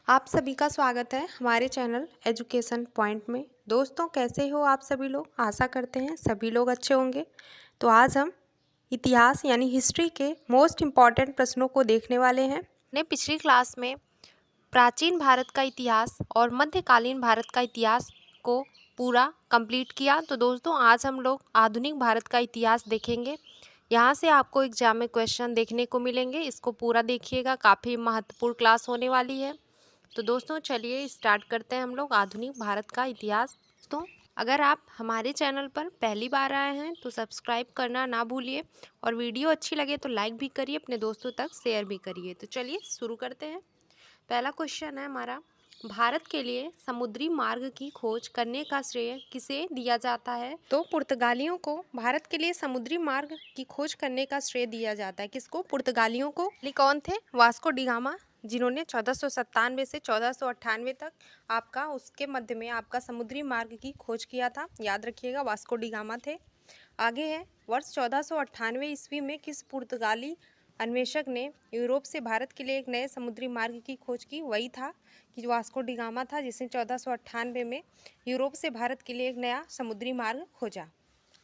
आप सभी का स्वागत है हमारे चैनल एजुकेशन पॉइंट में। दोस्तों, कैसे हो आप सभी लोग? आशा करते हैं सभी लोग अच्छे होंगे। तो आज हम इतिहास यानी हिस्ट्री के मोस्ट इम्पॉर्टेंट प्रश्नों को देखने वाले हैं। ने पिछली क्लास में प्राचीन भारत का इतिहास और मध्यकालीन भारत का इतिहास को पूरा कंप्लीट किया। तो दोस्तों, आज हम लोग आधुनिक भारत का इतिहास देखेंगे। यहाँ से आपको एग्जाम में क्वेश्चन देखने को मिलेंगे, इसको पूरा देखिएगा, काफ़ी महत्वपूर्ण क्लास होने वाली है। तो दोस्तों चलिए स्टार्ट करते हैं हम लोग आधुनिक भारत का इतिहास। दोस्तों, अगर आप हमारे चैनल पर पहली बार आए हैं तो सब्सक्राइब करना ना भूलिए और वीडियो अच्छी लगे तो लाइक भी करिए, अपने दोस्तों तक शेयर भी करिए। तो चलिए शुरू करते हैं। पहला क्वेश्चन है हमारा, भारत के लिए समुद्री मार्ग की खोज करने का श्रेय किसे दिया जाता है? तो पुर्तगालियों को भारत के लिए समुद्री मार्ग की खोज करने का श्रेय दिया जाता है। किसको? पुर्तगालियों को। ये कौन थे? वास्को डी गामा, जिन्होंने 1497 से 1498 तक आपका उसके मध्य में आपका समुद्री मार्ग की खोज किया था। याद रखिएगा, वास्को डी गामा थे। आगे है, वर्ष 1498 ईस्वी में किस पुर्तगाली अन्वेषक ने यूरोप से भारत के लिए एक नए समुद्री मार्ग की खोज की? वही था कि जो वास्को डी गामा था, जिसने 1498 में यूरोप से भारत के लिए एक नया समुद्री मार्ग खोजा।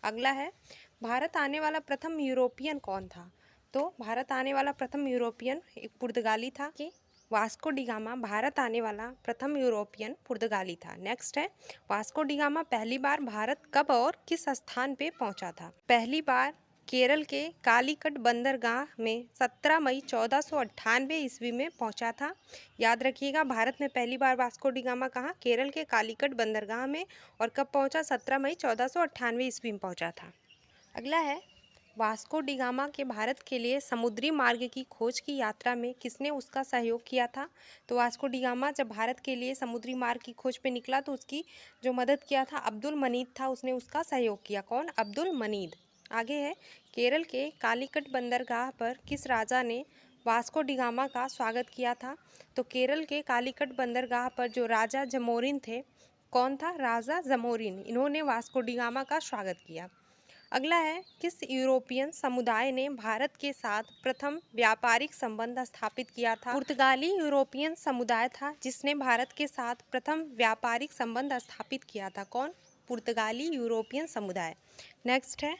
अगला है, भारत आने वाला प्रथम यूरोपियन कौन था? तो भारत आने वाला प्रथम यूरोपियन एक पुर्तगाली था कि वास्को डी गामा भारत आने वाला प्रथम यूरोपियन पुर्तगाली था। नेक्स्ट है, वास्को डी गामा पहली बार भारत कब और किस स्थान पे पहुंचा था? पहली बार केरल के कालीकट बंदरगाह में 17 मई 1498 ईस्वी में पहुंचा था। याद रखिएगा, भारत में पहली बार वास्को डी गामा कहाँ? केरल के कालीकट बंदरगाह में। और कब पहुंचा? 17 मई 1498 ईस्वी में पहुंचा था। अगला है, वास्को डी गामा के भारत के लिए समुद्री मार्ग की खोज की यात्रा में किसने उसका सहयोग किया था? तो वास्को डी गामा जब भारत के लिए समुद्री मार्ग की खोज पे निकला तो उसकी जो मदद किया था अब्दुल मनीद था, उसने उसका सहयोग किया। कौन? अब्दुल मनीद। आगे है, केरल के कालीकट बंदरगाह पर किस राजा ने वास्को डी गामा का स्वागत किया था? तो केरल के कालीकट बंदरगाह पर जो राजा जमोरिन थे, कौन था? राजा जमोरिन। इन्होंने वास्को डी गामा का स्वागत किया। अगला है, किस यूरोपियन समुदाय ने भारत के साथ प्रथम व्यापारिक संबंध स्थापित किया था? पुर्तगाली यूरोपियन समुदाय था जिसने भारत के साथ प्रथम व्यापारिक संबंध स्थापित किया था। कौन? पुर्तगाली यूरोपियन समुदाय। नेक्स्ट है,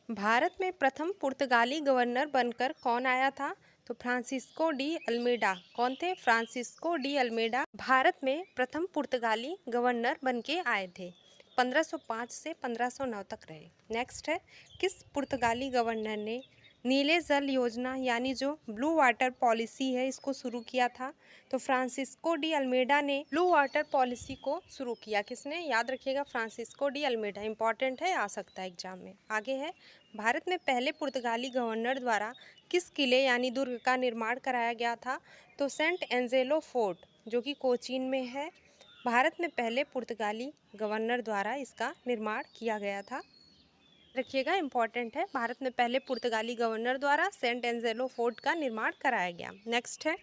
भारत में प्रथम पुर्तगाली गवर्नर बनकर कौन आया था? तो फ्रांसिस्को डी अल्मेडा। कौन थे? फ्रांसिस्को डी अल्मेडा भारत में प्रथम पुर्तगाली गवर्नर बनके आए थे। 1505 से 1509 तक रहे। नेक्स्ट है, किस पुर्तगाली गवर्नर ने नीले जल योजना यानी जो ब्लू वाटर पॉलिसी है इसको शुरू किया था? तो फ्रांसिस्को डी अल्मेडा ने ब्लू वाटर पॉलिसी को शुरू किया। किसने? याद रखिएगा, फ्रांसिस्को डी अल्मेडा। इंपॉर्टेंट है, आ सकता है एग्जाम में। आगे है, भारत में पहले पुर्तगाली गवर्नर द्वारा किस किले यानी दुर्ग का निर्माण कराया गया था? तो सेंट एंजेलो फोर्ट, जो कि कोचीन में है। भारत में पहले पुर्तगाली गवर्नर द्वारा इसका निर्माण किया गया था। रखिएगा, इंपॉर्टेंट है, भारत में पहले पुर्तगाली गवर्नर द्वारा सेंट एंजेलो फोर्ट का निर्माण कराया गया। नेक्स्ट है,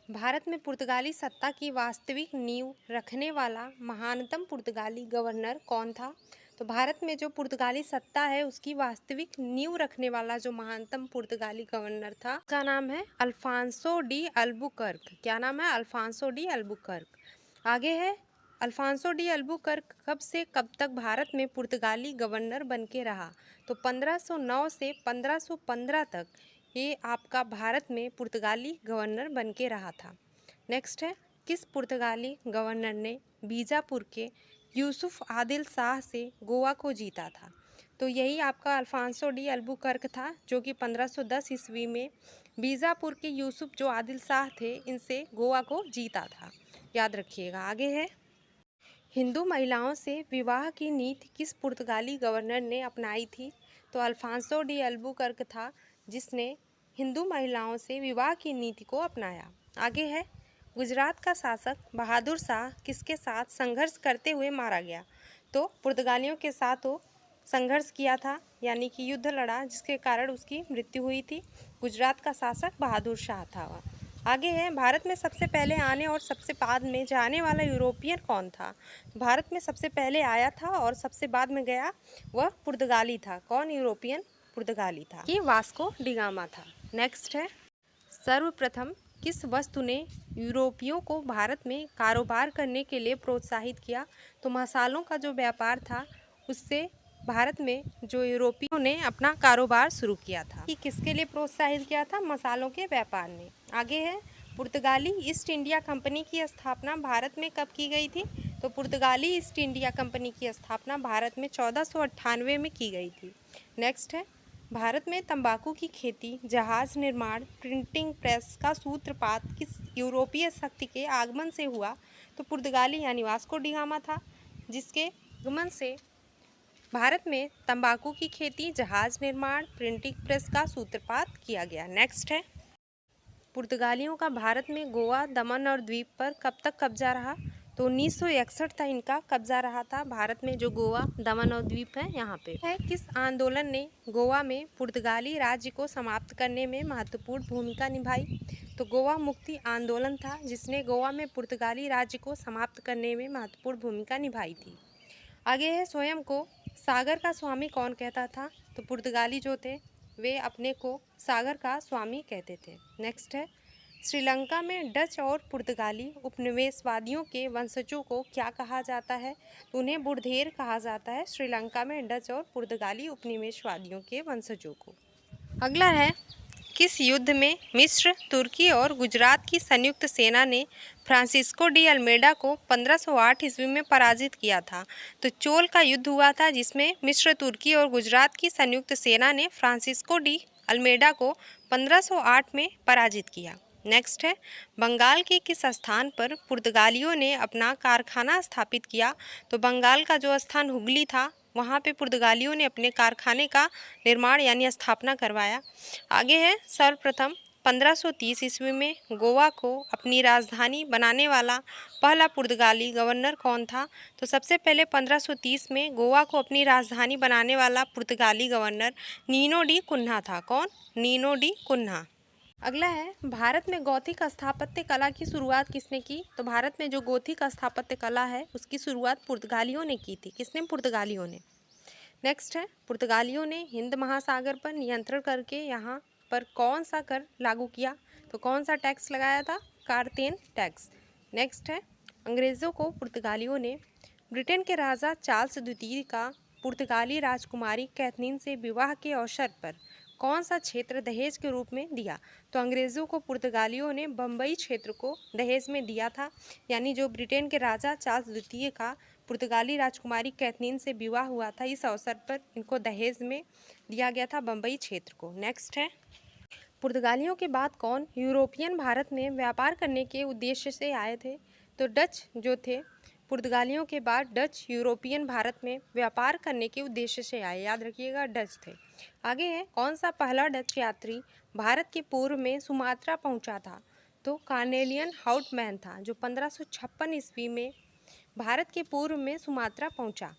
भारत में पुर्तगाली सत्ता की वास्तविक नींव रखने वाला महानतम पुर्तगाली गवर्नर कौन था? तो भारत में जो पुर्तगाली सत्ता है उसकी वास्तविक नींव रखने वाला जो महानतम पुर्तगाली गवर्नर था, उसका नाम है अल्फांसो डी अल्बुकर्क। क्या नाम है? Alfonso de Albuquerque. आगे है, अल्फांसो डी अल्बुकर्क कब से कब तक भारत में पुर्तगाली गवर्नर बन के रहा? तो 1509 से 1515 तक ये आपका भारत में पुर्तगाली गवर्नर बन के रहा था। नेक्स्ट है, किस पुर्तगाली गवर्नर ने बीजापुर के यूसुफ आदिल शाह से गोवा को जीता था? तो यही आपका अल्फांसो डी अल्बुकर्क था, जो कि 1510 ईस्वी में बीजापुर के यूसुफ जो आदिल शाह थे इनसे गोवा को जीता था। याद रखिएगा। आगे है, हिंदू महिलाओं से विवाह की नीति किस पुर्तगाली गवर्नर ने अपनाई थी? तो अल्फांसो डी अल्बुकर्क था जिसने हिंदू महिलाओं से विवाह की नीति को अपनाया। आगे है, गुजरात का शासक बहादुर शाह किसके साथ संघर्ष करते हुए मारा गया? तो पुर्तगालियों के साथ वो संघर्ष किया था, यानी कि युद्ध लड़ा, जिसके कारण उसकी मृत्यु हुई थी। गुजरात का शासक बहादुर शाह था वह। आगे है, भारत में सबसे पहले आने और सबसे बाद में जाने वाला यूरोपियन कौन था? भारत में सबसे पहले आया था और सबसे बाद में गया वह पुर्तगाली था। कौन यूरोपियन? पुर्तगाली था। ये वास्को डी गामा था। नेक्स्ट है, सर्वप्रथम किस वस्तु ने यूरोपियों को भारत में कारोबार करने के लिए प्रोत्साहित किया? तो मसालों का जो व्यापार था उससे भारत में जो यूरोपियों ने अपना कारोबार शुरू किया था। कि किसके लिए प्रोत्साहित किया था? मसालों के व्यापार ने। आगे है, पुर्तगाली ईस्ट इंडिया कंपनी की स्थापना भारत में कब की गई थी? तो पुर्तगाली ईस्ट इंडिया कंपनी की स्थापना भारत में 1498 में की गई थी। नेक्स्ट है, भारत में तंबाकू की खेती, जहाज निर्माण, प्रिंटिंग प्रेस का सूत्रपात किस यूरोपीय शक्ति के आगमन से हुआ? तो पुर्तगाली यानी वास्को डी गामा था, जिसके आगमन से भारत में तंबाकू की खेती, जहाज निर्माण, प्रिंटिंग प्रेस का सूत्रपात किया गया। नेक्स्ट है, पुर्तगालियों का भारत में गोवा, दमन और द्वीप पर कब तक कब्जा रहा? तो 1961 तक इनका कब्जा रहा था भारत में, जो गोवा, दमन और द्वीप है यहाँ पे है। किस आंदोलन ने गोवा में पुर्तगाली राज्य को समाप्त करने में महत्वपूर्ण भूमिका निभाई? तो गोवा मुक्ति आंदोलन था, जिसने गोवा में पुर्तगाली राज्य को समाप्त करने में महत्वपूर्ण भूमिका निभाई थी। आगे है, स्वयं को सागर का स्वामी कौन कहता था? तो पुर्तगाली जो थे वे अपने को सागर का स्वामी कहते थे। नेक्स्ट है, श्रीलंका में डच और पुर्तगाली उपनिवेशवादियों के वंशजों को क्या कहा जाता है? तो उन्हें बुर्धेर कहा जाता है, श्रीलंका में डच और पुर्तगाली उपनिवेशवादियों के वंशजों को। अगला है, किस युद्ध में मिस्र, तुर्की और गुजरात की संयुक्त सेना ने फ्रांसिस्को डी अल्मेडा को 1508 ईस्वी में पराजित किया था? तो चोल का युद्ध हुआ था, जिसमें मिस्र, तुर्की और गुजरात की संयुक्त सेना ने फ्रांसिस्को डी अल्मेडा को 1508 में पराजित किया। नेक्स्ट है, बंगाल के किस स्थान पर पुर्तगालियों ने अपना कारखाना स्थापित किया? तो बंगाल का जो स्थान हुगली था, वहाँ पे पुर्तगालियों ने अपने कारखाने का निर्माण यानी स्थापना करवाया। आगे है, सर्वप्रथम 1530 ईस्वी में गोवा को अपनी राजधानी बनाने वाला पहला पुर्तगाली गवर्नर कौन था? तो सबसे पहले 1530 में गोवा को अपनी राजधानी बनाने वाला पुर्तगाली गवर्नर नीनो डी कुन्हा था। कौन? Nuno de Cunha. अगला है, भारत में गौथिक स्थापत्य कला की शुरुआत किसने की? तो भारत में जो गौथिक स्थापत्य कला है उसकी शुरुआत पुर्तगालियों ने की थी। किसने? पुर्तगालियों ने। नेक्स्ट है, पुर्तगालियों ने हिंद महासागर पर नियंत्रण करके यहाँ पर कौन सा कर लागू किया? तो कौन सा टैक्स लगाया था? कार्तेन टैक्स। नेक्स्ट है, अंग्रेज़ों को पुर्तगालियों ने ब्रिटेन के राजा चार्ल्स द्वितीय का पुर्तगाली राजकुमारी कैथरीन से विवाह के अवसर पर कौन सा क्षेत्र दहेज के रूप में दिया? तो अंग्रेज़ों को पुर्तगालियों ने बम्बई क्षेत्र को दहेज में दिया था, यानी जो ब्रिटेन के राजा चार्ल्स द्वितीय का पुर्तगाली राजकुमारी कैथरीन से विवाह हुआ था, इस अवसर पर इनको दहेज में दिया गया था बम्बई क्षेत्र को। नेक्स्ट है, पुर्तगालियों के बाद कौन यूरोपियन भारत में व्यापार करने के उद्देश्य से आए थे? तो डच जो थे, पुर्तगालियों के बाद डच यूरोपियन भारत में व्यापार करने के उद्देश्य से आए। याद रखिएगा, डच थे। आगे है, कौन सा पहला डच यात्री भारत के पूर्व में सुमात्रा पहुंचा था? तो कार्नेलियन हाउटमैन था, जो 1556 ईस्वी में भारत के पूर्व में सुमात्रा पहुंचा।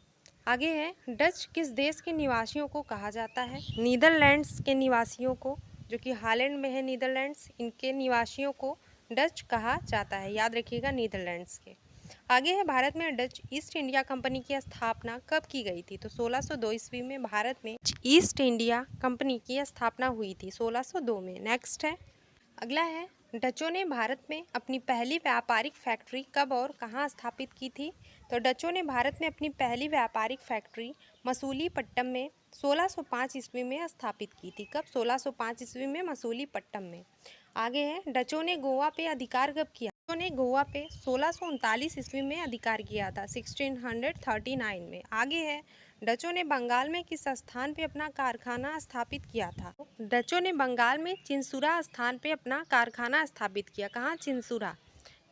आगे है, डच किस देश के निवासियों को कहा जाता है? नीदरलैंड्स के निवासियों को, जो कि हालैंड में है नीदरलैंड्स, इनके निवासियों को डच कहा जाता है। याद रखिएगा, नीदरलैंड्स के। आगे है, भारत में डच ईस्ट इंडिया कंपनी की स्थापना कब की गई थी? तो 1602 ईस्वी में भारत में ईस्ट इंडिया कंपनी की स्थापना हुई थी, 1602 में। नेक्स्ट है, अगला है, डचों ने भारत में अपनी पहली व्यापारिक फैक्ट्री कब और कहाँ स्थापित की थी? तो डचों ने भारत में अपनी पहली व्यापारिक फैक्ट्री मसूलीपट्टम में 1605 ईस्वी में स्थापित की थी। कब? 1605 ईस्वी में मसूलीपट्टम में। आगे है, डचों ने गोवा पे अधिकार कब किया? डचों ने गोवा पे 1639 ईस्वी में अधिकार किया था, 1639 में। आगे है, डचों ने बंगाल में किस स्थान पे अपना कारखाना स्थापित किया था? डचों ने बंगाल में चिंसुरा स्थान पे अपना कारखाना स्थापित किया। कहाँ? चिंसुरा।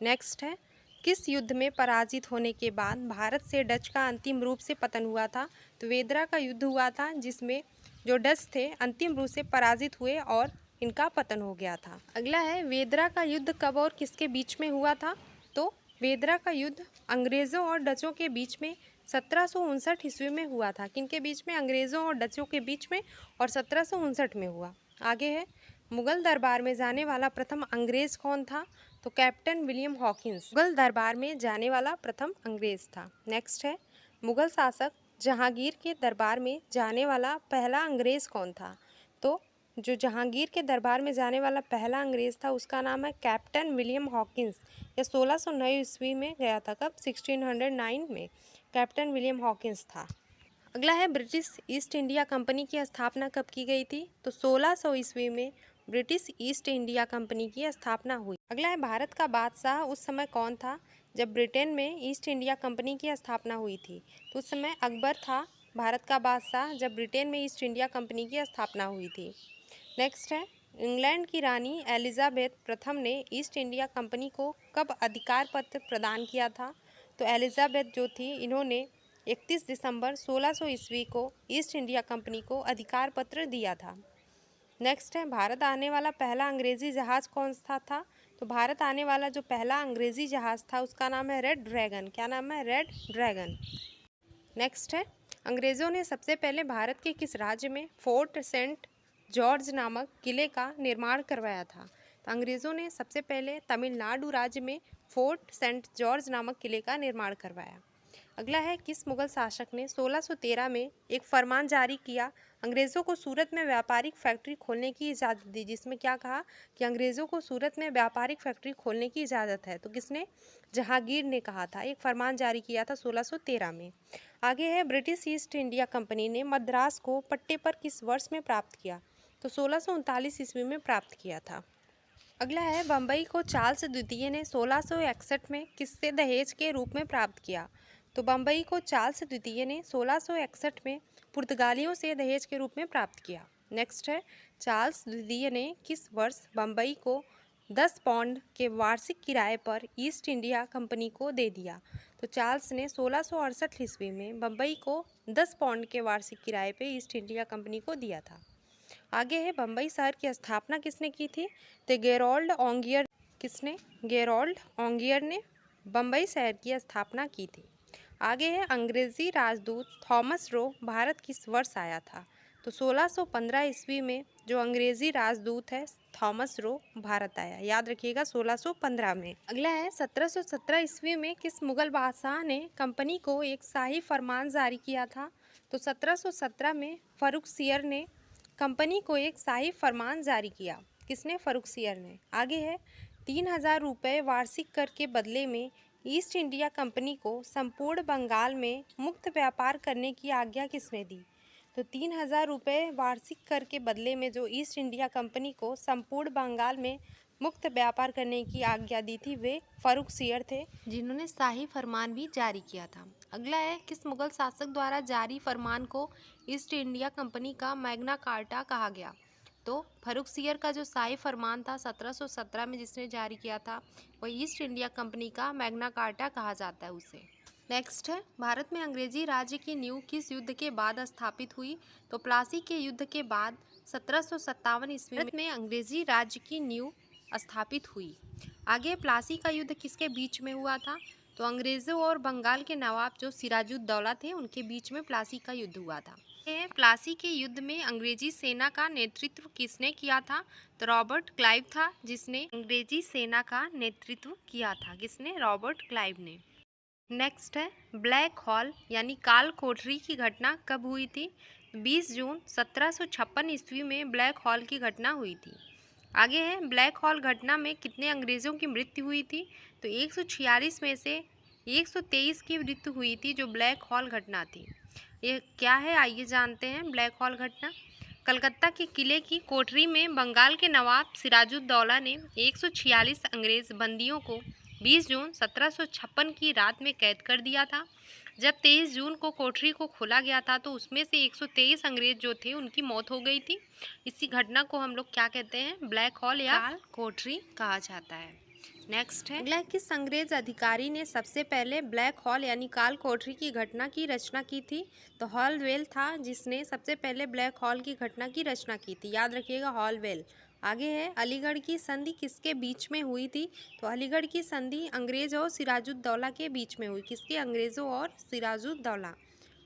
नेक्स्ट है, किस युद्ध में पराजित होने के बाद भारत से डच का अंतिम रूप से पतन हुआ था? तो वेदरा का युद्ध हुआ था, जिसमें जो डच थे अंतिम रूप से पराजित हुए और इनका पतन हो गया था। अगला है, वेदरा का युद्ध कब और किसके बीच में हुआ था? तो वेदरा का युद्ध अंग्रेज़ों और डचों के बीच में 1759 ईस्वी में हुआ था। किनके बीच में? अंग्रेज़ों और डचों के बीच में, और 1759 में हुआ। आगे है, मुगल दरबार में जाने वाला प्रथम अंग्रेज़ कौन था? तो कैप्टन विलियम हॉकिंस मुगल दरबार में जाने वाला प्रथम अंग्रेज़ था। नेक्स्ट है, मुगल शासक जहांगीर के दरबार में जाने वाला पहला अंग्रेज़ कौन था? तो जो जहांगीर के दरबार में जाने वाला पहला अंग्रेज़ था उसका नाम है कैप्टन विलियम हॉकिंस। यह 1609 ईस्वी में गया था। कब? 1609 में कैप्टन विलियम हॉकिंस था। अगला है ब्रिटिश ईस्ट इंडिया कंपनी की स्थापना कब की गई थी? तो 1600 ईस्वी में ब्रिटिश ईस्ट इंडिया कंपनी की स्थापना हुई। अगला है भारत का बादशाह उस समय कौन था जब ब्रिटेन में ईस्ट इंडिया कंपनी की स्थापना हुई थी? तो उस समय अकबर था भारत का बादशाह जब ब्रिटेन में ईस्ट इंडिया कंपनी की स्थापना हुई थी। नेक्स्ट है इंग्लैंड की रानी एलिजाबेथ प्रथम ने ईस्ट इंडिया कंपनी को कब अधिकार पत्र प्रदान किया था? तो एलिजाबेथ जो थी इन्होंने 31 दिसंबर 1600 ईस्वी को ईस्ट इंडिया कंपनी को अधिकार पत्र दिया था। नेक्स्ट है भारत आने वाला पहला अंग्रेजी जहाज कौन सा था? तो भारत आने वाला जो पहला अंग्रेजी जहाज था उसका नाम है रेड ड्रैगन। क्या नाम है? Red dragon. नेक्स्ट है अंग्रेज़ों ने सबसे पहले भारत के किस राज्य में फोर्ट सेंट जॉर्ज नामक किले का निर्माण करवाया था? तो अंग्रेज़ों ने सबसे पहले तमिलनाडु राज्य में फोर्ट सेंट जॉर्ज नामक किले का निर्माण करवाया। अगला है किस मुगल शासक ने 1613 में एक फरमान जारी किया अंग्रेज़ों को सूरत में व्यापारिक फैक्ट्री खोलने की इजाज़त दी, जिसमें क्या कहा कि अंग्रेज़ों को सूरत में व्यापारिक फैक्ट्री खोलने की इजाज़त है? तो किसने? जहांगीर ने कहा था। एक फरमान जारी किया था 1613 में। आगे है ब्रिटिश ईस्ट इंडिया कंपनी ने मद्रास को पट्टे पर किस वर्ष में प्राप्त किया? तो 1639 ईस्वी में प्राप्त किया था। अगला है बम्बई को चार्ल्स द्वितीय ने 1661 में किससे दहेज के रूप में प्राप्त किया? तो बम्बई को चार्ल्स द्वितीय ने 1661 में पुर्तगालियों से दहेज के रूप में प्राप्त किया। नेक्स्ट है चार्ल्स द्वितीय ने किस वर्ष बम्बई को 10 पाउंड के वार्षिक किराए पर ईस्ट इंडिया कंपनी को दे दिया? तो चार्ल्स ने 1668 ईस्वी में बम्बई को 10 पाउंड के वार्षिक किराए पर ईस्ट इंडिया कंपनी को दिया था। आगे है बम्बई शहर की स्थापना किसने की थी? तो गेरोल्ड ऑन्गियर। किसने? गेरोल्ड ऑन्गियर ने बम्बई शहर की स्थापना की थी। आगे है अंग्रेजी राजदूत थॉमस रो भारत किस वर्ष आया था? तो 1615 ईस्वी में जो अंग्रेजी राजदूत है थॉमस रो भारत आया। याद रखिएगा 1615 में। अगला है 1717 ईस्वी में किस मुगल बादशाह ने कंपनी को एक शाही फरमान जारी किया था? तो 1717 में फर्रुखसियर ने कंपनी को एक शाही फरमान जारी किया। किसने? फर्रुखसियर ने। आगे है 3000 रुपये वार्षिक कर के बदले में ईस्ट इंडिया कंपनी को संपूर्ण बंगाल में मुक्त व्यापार करने की आज्ञा किसने दी? तो 3000 रुपये वार्षिक कर के बदले में जो ईस्ट इंडिया कंपनी को संपूर्ण बंगाल में मुक्त व्यापार करने की आज्ञा दी थी वे फर्रुखसियर थे, जिन्होंने शाही फरमान भी जारी किया था। अगला है किस मुगल शासक द्वारा जारी फरमान को ईस्ट इंडिया कंपनी का मैग्ना कार्टा कहा गया? तो फर्रुखसियर का जो शाही फरमान था 1717 में जिसने जारी किया था वह ईस्ट इंडिया कंपनी का मैग्ना कार्टा कहा जाता है उसे। नेक्स्ट है भारत में अंग्रेजी राज्य की नींव किस युद्ध के बाद स्थापित हुई? तो प्लासी के युद्ध के बाद 1757 ईस्वी में अंग्रेजी राज्य की नींव स्थापित हुई। आगे प्लासी का युद्ध किसके बीच में हुआ था? तो अंग्रेज़ों और बंगाल के नवाब जो सिराजुद्दौला थे उनके बीच में प्लासी का युद्ध हुआ था। प्लासी के युद्ध में अंग्रेजी सेना का नेतृत्व किसने किया था? तो रॉबर्ट क्लाइव था जिसने अंग्रेजी सेना का नेतृत्व किया था। किसने? रॉबर्ट क्लाइव ने। नेक्स्ट है ब्लैक हॉल यानी काल कोठरी की घटना कब हुई थी? 20 जून 1756 ईस्वी में ब्लैक हॉल की घटना हुई थी। आगे है ब्लैक हॉल घटना में कितने अंग्रेज़ों की मृत्यु हुई थी? तो 146 में से 123 की मृत्यु हुई थी जो ब्लैक हॉल घटना थी। ये क्या है आइए जानते हैं। ब्लैक हॉल घटना कलकत्ता के किले की कोठरी में बंगाल के नवाब सिराजुद्दौला ने 146 अंग्रेज़ बंदियों को 20 जून 1756 की रात में कैद कर दिया था। जब 23 जून को कोठरी को खोला गया था तो उसमें से 123 अंग्रेज जो थे उनकी मौत हो गई थी। इसी घटना को हम लोग क्या कहते हैं? ब्लैक हॉल या काल कोठरी कहा जाता है। नेक्स्ट है अगला किस अंग्रेज अधिकारी ने सबसे पहले ब्लैक हॉल यानी काल कोठरी की घटना की रचना की थी? तो हॉलवेल था जिसने सबसे पहले ब्लैक हॉल की घटना की रचना की थी। याद रखिएगा हॉलवेल। आगे है अलीगढ़ की संधि किसके बीच में हुई थी? तो अलीगढ़ की संधि अंग्रेज और सिराजुद्दौला के बीच में हुई। किसके? अंग्रेज़ों और सिराजुद्दौला।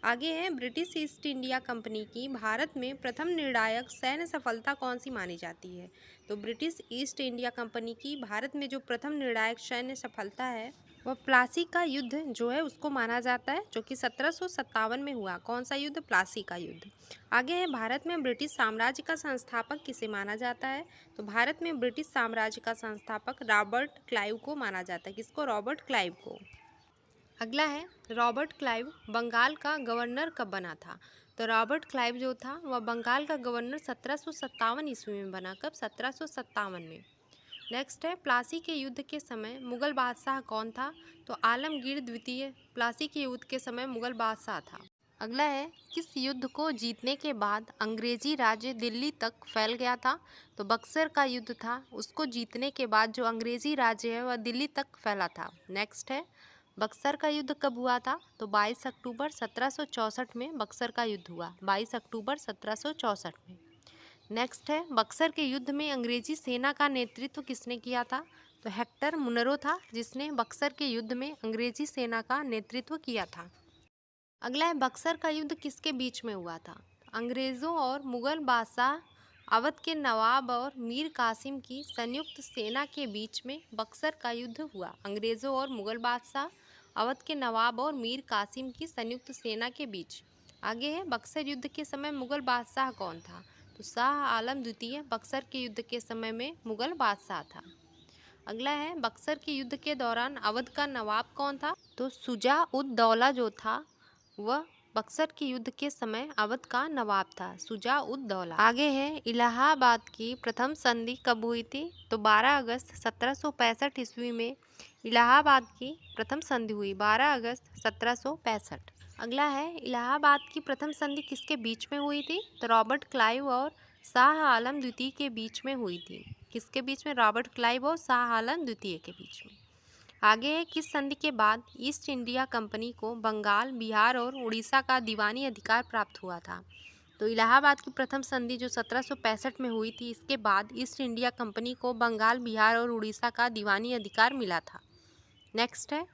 आगे है ब्रिटिश ईस्ट इंडिया कंपनी की भारत में प्रथम निर्णायक सैन्य सफलता कौन सी मानी जाती है? तो ब्रिटिश ईस्ट इंडिया कंपनी की भारत में जो प्रथम निर्णायक सैन्य सफलता है वह प्लासी का युद्ध जो है उसको माना जाता है, जो कि 1757 में हुआ। कौन सा युद्ध? प्लासी का युद्ध। आगे है, भारत में ब्रिटिश साम्राज्य का संस्थापक किसे माना जाता है? तो भारत में ब्रिटिश साम्राज्य का संस्थापक रॉबर्ट क्लाइव को माना जाता है। किसको? रॉबर्ट क्लाइव को। अगला है, रॉबर्ट क्लाइव बंगाल का गवर्नर कब बना था? तो रॉबर्ट क्लाइव जो था वह बंगाल का गवर्नर 1757 ईस्वी में बना। कब? 1757 में। नेक्स्ट है, प्लासी के युद्ध के समय मुगल बादशाह कौन था? तो आलमगीर द्वितीय प्लासी के युद्ध के समय मुगल बादशाह था। अगला है, किस युद्ध को जीतने के बाद अंग्रेजी राज्य दिल्ली तक फैल गया था? तो बक्सर का युद्ध था, उसको जीतने के बाद जो अंग्रेजी राज्य है वह दिल्ली तक फैला था। नेक्स्ट है, बक्सर का युद्ध कब हुआ था? तो 22 अक्टूबर 1764 में बक्सर का युद्ध हुआ। 22 अक्टूबर 1764 में। नेक्स्ट है, बक्सर के युद्ध में अंग्रेजी सेना का नेतृत्व किसने किया था? तो हेक्टर मुनरो था, जिसने बक्सर के युद्ध में अंग्रेजी सेना का नेतृत्व किया था। अगला है, बक्सर का युद्ध किसके बीच में हुआ था? अंग्रेज़ों और मुगल बादशाह अवध के नवाब और मीर कासिम की संयुक्त सेना के बीच में बक्सर का युद्ध हुआ। अंग्रेज़ों और मुगल बादशाह अवध के नवाब और मीर कासिम की संयुक्त सेना के बीच। आगे है, बक्सर युद्ध के समय मुगल बादशाह कौन था? तो शाह आलम द्वितीय बक्सर के युद्ध के समय में मुगल बादशाह था। अगला है, बक्सर के युद्ध के दौरान अवध का नवाब कौन था? तो शुजा उद दौला जो था वह बक्सर के युद्ध के समय अवध का नवाब था, शुजा उद दौला। आगे है, इलाहाबाद की प्रथम संधि कब हुई थी? तो 12 अगस्त 1765 ईस्वी में इलाहाबाद की प्रथम संधि हुई। 12 अगस्त 1765। अगला है, इलाहाबाद की प्रथम संधि किसके बीच में हुई थी? तो रॉबर्ट क्लाइव और शाह आलम द्वितीय के बीच में हुई थी। किसके बीच में? रॉबर्ट क्लाइव और शाह आलम द्वितीय के बीच में। आगे है, किस संधि के बाद ईस्ट इंडिया कंपनी को बंगाल, बिहार और उड़ीसा का दीवानी अधिकार प्राप्त हुआ था? तो इलाहाबाद की प्रथम संधि जो 1765 में हुई थी, इसके बाद ईस्ट इंडिया कंपनी को बंगाल, बिहार और उड़ीसा का दीवानी अधिकार मिला था। नेक्स्ट है,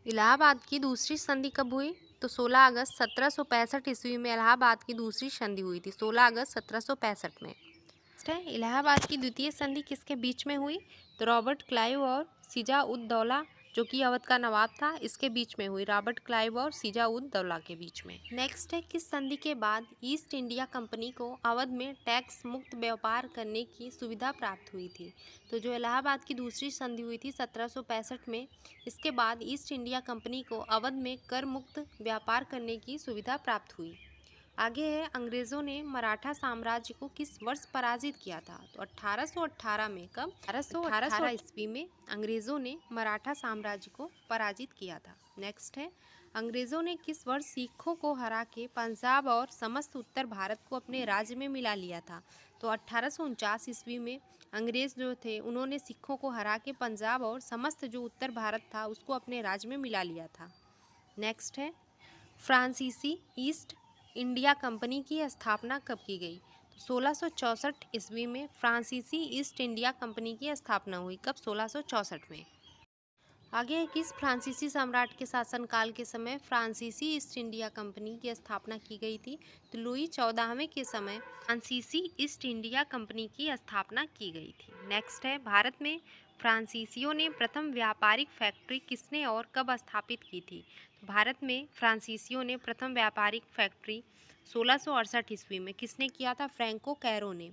इलाहाबाद की दूसरी संधि कब हुई? तो 16 अगस्त 1765 ईस्वी में इलाहाबाद की दूसरी संधि हुई थी। 16 अगस्त 1765 में। नेक्स्ट है, इलाहाबाद की द्वितीय संधि किसके बीच में हुई? तो रॉबर्ट क्लाइव और शुजा उद दौला जो कि अवध का नवाब था, इसके बीच में हुई। रॉबर्ट क्लाइव और शुजा उद दौला के बीच में। नेक्स्ट है, किस संधि के बाद ईस्ट इंडिया कंपनी को अवध में टैक्स मुक्त व्यापार करने की सुविधा प्राप्त हुई थी? तो जो इलाहाबाद की दूसरी संधि हुई थी 1765 में, इसके बाद ईस्ट इंडिया कंपनी को अवध में कर मुक्त व्यापार करने की सुविधा प्राप्त हुई। आगे है, अंग्रेज़ों ने मराठा साम्राज्य को किस वर्ष पराजित किया था? तो 1818 में। कब? 1818 ईस्वी में अंग्रेज़ों ने मराठा साम्राज्य को पराजित किया था। नेक्स्ट है, अंग्रेज़ों ने किस वर्ष सिखों को हरा के पंजाब और समस्त उत्तर भारत को अपने राज्य में मिला लिया था? तो 1849 ईस्वी में अंग्रेज़ जो थे उन्होंने सिखों को हरा के पंजाब और समस्त जो उत्तर भारत था उसको अपने राज्य में मिला लिया था। नेक्स्ट है, फ्रांसीसी ईस्ट इंडिया कंपनी की स्थापना कब की गई? तो 1664 ईस्वी में फ्रांसीसी ईस्ट इंडिया कंपनी की स्थापना हुई। कब? 1664 में। आगे, किस फ्रांसीसी सम्राट के शासनकाल के समय फ्रांसीसी ईस्ट इंडिया कंपनी की स्थापना की गई थी? तो लुई 14वें के समय फ्रांसीसी ईस्ट इंडिया कंपनी की स्थापना की गई थी। नेक्स्ट है, भारत में फ्रांसीसियों ने प्रथम व्यापारिक फैक्ट्री किसने और कब स्थापित की थी? तो भारत में फ्रांसीसियों ने प्रथम व्यापारिक फैक्ट्री 1668 ईस्वी में किसने किया था? फ्रैंको कैरो ने।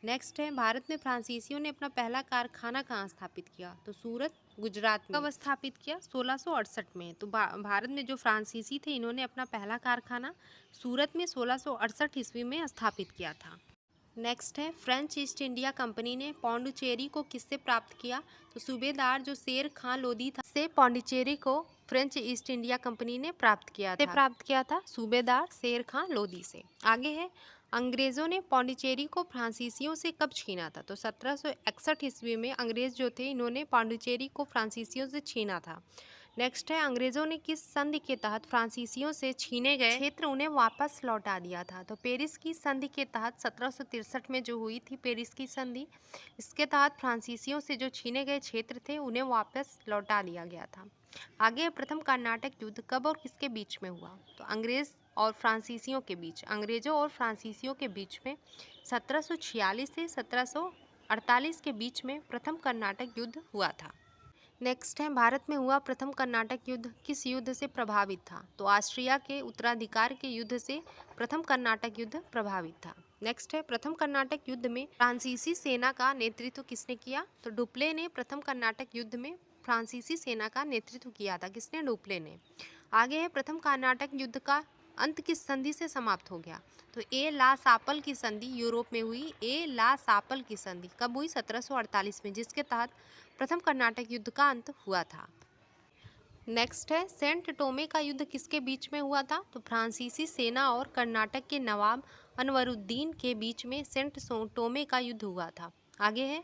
नेक्स्ट है, भारत में फ्रांसीसियों ने अपना पहला कारखाना कहाँ स्थापित किया? तो सूरत, गुजरात में। कब स्थापित किया? 1668 में। तो भारत में जो फ्रांसीसी थे इन्होंने अपना पहला कारखाना सूरत में 1668 ईस्वी में स्थापित किया था। नेक्स्ट है, फ्रेंच ईस्ट इंडिया कंपनी ने पौंडुचेरी को किससे प्राप्त किया? तो सूबेदार जो शेर खां लोदी था से पौंडुचेरी को फ्रेंच ईस्ट इंडिया कंपनी ने प्राप्त किया था सूबेदार शेर खां लोदी से। आगे है, अंग्रेज़ों ने पौंडुचेरी को फ्रांसीसियों से कब छीना था? तो 1761 ईस्वी में अंग्रेज़ जो थे इन्होंने पौंडुचेरी को फ्रांसीसियों से छीना था। नेक्स्ट है, अंग्रेज़ों ने किस संधि के तहत फ्रांसीसियों से छीने गए क्षेत्र उन्हें वापस लौटा दिया था? तो पेरिस की संधि के तहत 1763 में जो हुई थी पेरिस की संधि, इसके तहत फ्रांसीसियों से जो छीने गए क्षेत्र थे उन्हें वापस लौटा दिया गया था। आगे, प्रथम कर्नाटक युद्ध कब और किसके बीच में हुआ? तो अंग्रेज़ और फ्रांसीसियों के बीच। अंग्रेज़ों और फ्रांसीसियों के बीच में 1746 से 1748 के बीच में प्रथम कर्नाटक युद्ध हुआ था। नेक्स्ट है, भारत में हुआ प्रथम कर्नाटक युद्ध किस युद्ध से प्रभावित था? तो ऑस्ट्रिया के उत्तराधिकार के युद्ध से प्रथम कर्नाटक युद्ध प्रभावित था। नेक्स्ट है, प्रथम कर्नाटक युद्ध में फ्रांसीसी सेना का नेतृत्व किसने किया? तो डुप्ले ने प्रथम कर्नाटक युद्ध में फ्रांसीसी सेना का नेतृत्व किया था। किसने? डुप्ले ने। आगे है, प्रथम कर्नाटक युद्ध का अंत किस संधि से समाप्त हो गया? तो ए ला सापल की संधि यूरोप में हुई। ए ला सापल की संधि कब हुई? 1748 में, जिसके तहत प्रथम कर्नाटक युद्ध का अंत हुआ था। नेक्स्ट है, सेंट टोमे का युद्ध किसके बीच में हुआ था? तो फ्रांसीसी सेना और कर्नाटक के नवाब अनवरुद्दीन के बीच में सेंट टोमे का युद्ध हुआ था। आगे है,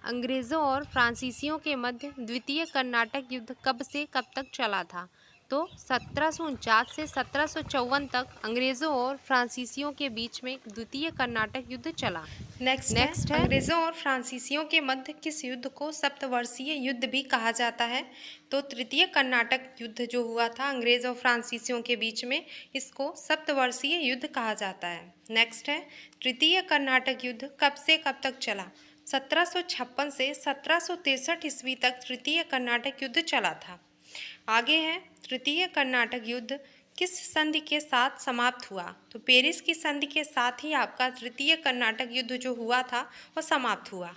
अंग्रेज़ों और फ्रांसीसियों के मध्य द्वितीय कर्नाटक युद्ध कब से कब तक चला था? तो 1749 से 1754 तक अंग्रेज़ों और फ्रांसीसियों के बीच में द्वितीय कर्नाटक युद्ध चला। नेक्स्ट है, अंग्रेज़ों और फ्रांसीसियों के मध्य किस युद्ध को सप्तवर्षीय युद्ध भी कहा जाता है? तो तृतीय कर्नाटक युद्ध जो हुआ था अंग्रेज़ और फ्रांसीसियों के बीच में, इसको सप्तवर्षीय युद्ध कहा जाता है। नेक्स्ट है, तृतीय कर्नाटक युद्ध कब से कब तक चला? 1756 से 1763 ईस्वी तक तृतीय कर्नाटक युद्ध चला था। आगे है, तृतीय कर्नाटक युद्ध किस संधि के साथ समाप्त हुआ? तो पेरिस की संधि के साथ ही आपका तृतीय कर्नाटक युद्ध जो हुआ था वो समाप्त हुआ।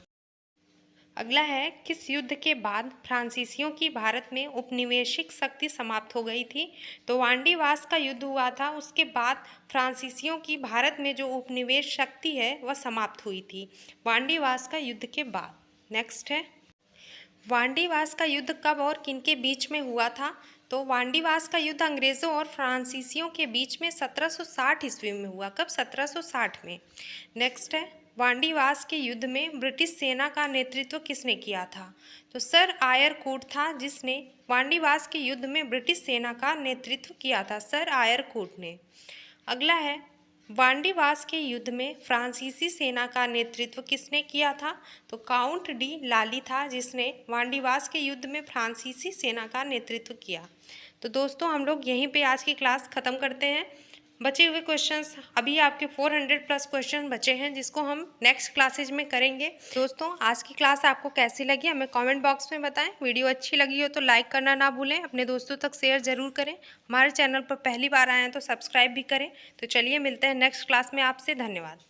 अगला है, किस युद्ध के बाद फ्रांसीसियों की भारत में उपनिवेशिक शक्ति समाप्त हो गई थी? तो वांडीवास का युद्ध हुआ था, उसके बाद फ्रांसीसियों की भारत में जो उपनिवेश शक्ति है वह समाप्त हुई थी वांडीवास का युद्ध के बाद। नेक्स्ट है, वांडीवास का युद्ध कब और किनके बीच में हुआ था? तो वांडीवास का युद्ध अंग्रेज़ों और फ्रांसीसियों के बीच में 1760 ईस्वी में हुआ। कब? 1760 में। नेक्स्ट है, वांडीवास के युद्ध में ब्रिटिश सेना का नेतृत्व किसने किया था? तो सर आयर कूट था जिसने वांडीवास के युद्ध में ब्रिटिश सेना का नेतृत्व किया था, सर आयर कूट ने। अगला है, वांडीवास के युद्ध में फ्रांसीसी सेना का नेतृत्व किसने किया था? तो काउंट डी लाली था जिसने वांडीवास के युद्ध में फ्रांसीसी सेना का नेतृत्व किया। तो दोस्तों हम लोग यहीं पे आज की क्लास ख़त्म करते हैं। बचे हुए क्वेश्चंस अभी आपके 400 प्लस क्वेश्चन बचे हैं जिसको हम नेक्स्ट क्लासेज में करेंगे। दोस्तों आज की क्लास आपको कैसी लगी हमें कमेंट बॉक्स में बताएं। वीडियो अच्छी लगी हो तो लाइक करना ना भूलें, अपने दोस्तों तक शेयर ज़रूर करें। हमारे चैनल पर पहली बार आए हैं तो सब्सक्राइब भी करें। तो चलिए मिलते हैं नेक्स्ट क्लास में आपसे। धन्यवाद।